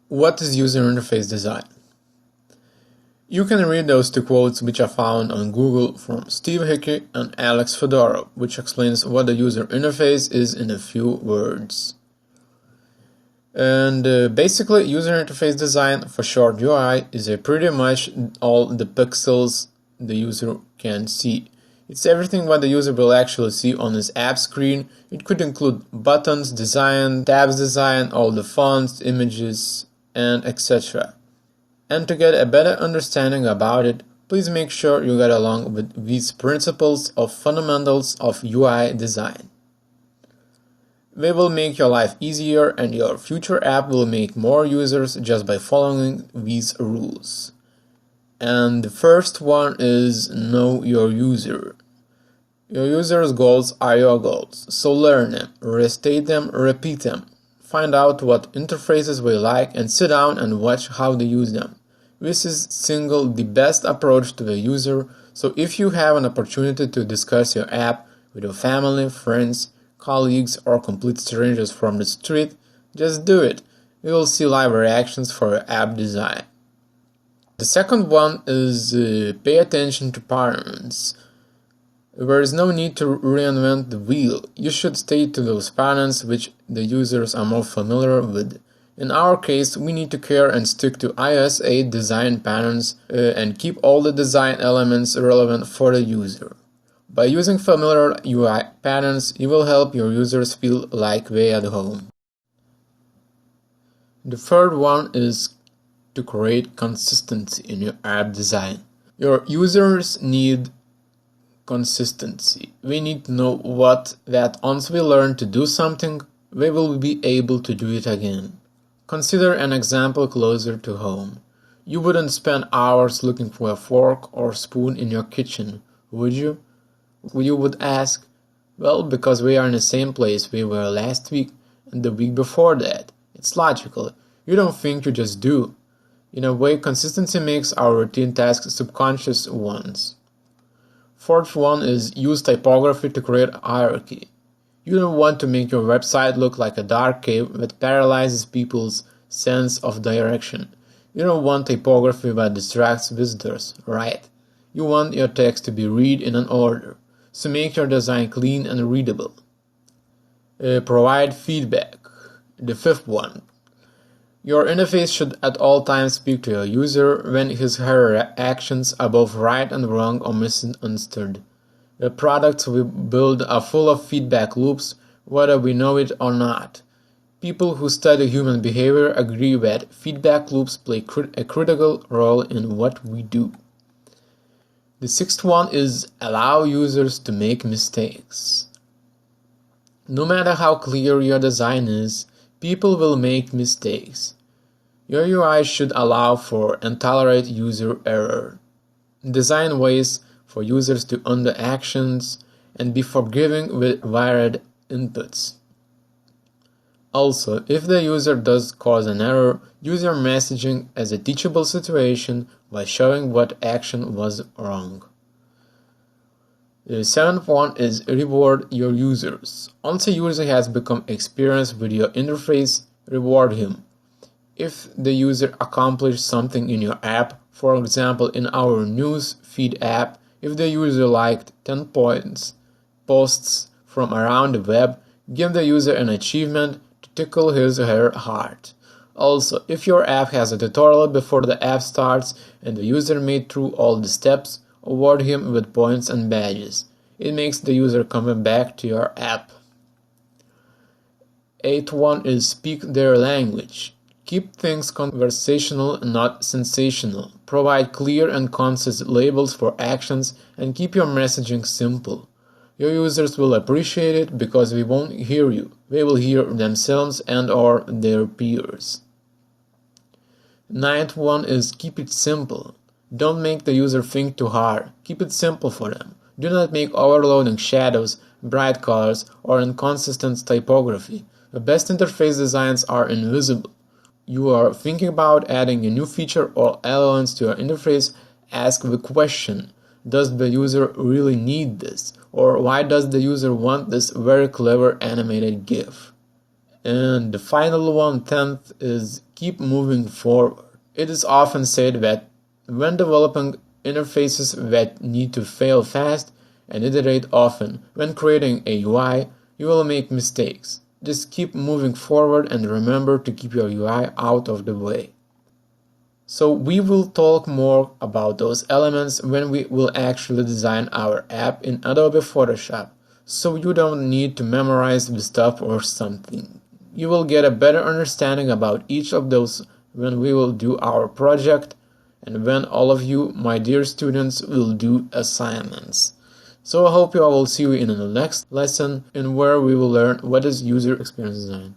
What is user interface design? You can read those two quotes which I found on Google from Steve Hickey and Alex Fedorov, which explains what the user interface is in a few words. And basically, user interface design, for short UI, is pretty much all the pixels the user can see. It's everything what the user will actually see on his app screen. It could include buttons, design, tabs design, all the fonts, images, and etc. And to get a better understanding about it, please make sure you get along with these principles of fundamentals of UI design. They will make your life easier and your future app will make more users just by following these rules. And the first one is know your user. Your user's goals are your goals, so learn them, restate them, repeat them. Find out what interfaces we like and sit down and watch how they use them. This is the best approach to the user, so if you have an opportunity to discuss your app with your family, friends, colleagues or complete strangers from the street, just do it. You will see live reactions for your app design. The second one is pay attention to patterns. There is no need to reinvent the wheel. You should stay to those patterns which the users are more familiar with. In our case, we need to care and stick to iOS 8 design patterns and keep all the design elements relevant for the user. By using familiar UI patterns, you will help your users feel like they're at home. The third one is to create consistency in your app design. Your users need consistency. We need to know that once we learn to do something, we will be able to do it again. Consider an example closer to home. You wouldn't spend hours looking for a fork or spoon in your kitchen, would you? You would ask, well, because we are in the same place we were last week and the week before that. It's logical. You don't think, you just do. In a way, consistency makes our routine tasks subconscious ones. Fourth one is use typography to create hierarchy. You don't want to make your website look like a dark cave that paralyzes people's sense of direction. You don't want typography that distracts visitors, right? You want your text to be read in an order, so make your design clean and readable. Provide feedback. The fifth one. Your interface should at all times speak to your user when his or her actions are both right and wrong or misunderstood. The products we build are full of feedback loops, whether we know it or not. People who study human behavior agree that feedback loops play a critical role in what we do. The sixth one is allow users to make mistakes. No matter how clear your design is, people will make mistakes. Your UI should allow for and tolerate user error. Design ways for users to undo actions and be forgiving with varied inputs. Also, if the user does cause an error, use your messaging as a teachable situation by showing what action was wrong. The seventh one is reward your users. Once a user has become experienced with your interface, reward him. If the user accomplished something in your app, for example in our news feed app, if the user liked 10 posts from around the web, give the user an achievement to tickle his or her heart. Also, if your app has a tutorial before the app starts and the user made through all the steps, award him with points and badges. It makes the user come back to your app. Eighth one is speak their language. Keep things conversational and not sensational. Provide clear and concise labels for actions and keep your messaging simple. Your users will appreciate it because they won't hear you. They will hear themselves and or their peers. Ninth one is keep it simple. Don't make the user think too hard. Keep it simple for them. Do not make overloading shadows, bright colors, or inconsistent typography. The best interface designs are invisible. You are thinking about adding a new feature or elements to your interface, ask the question, does the user really need this? Or why does the user want this very clever animated GIF? And the final one, 10th, is keep moving forward. It is often said that when developing interfaces that need to fail fast and iterate often, when creating a UI, you will make mistakes. Just keep moving forward and remember to keep your UI out of the way. So we will talk more about those elements when we will actually design our app in Adobe Photoshop. So you don't need to memorize the stuff or something. You will get a better understanding about each of those when we will do our project and when all of you, my dear students, will do assignments. So I hope I will see you in the next lesson in where we will learn what is user experience design.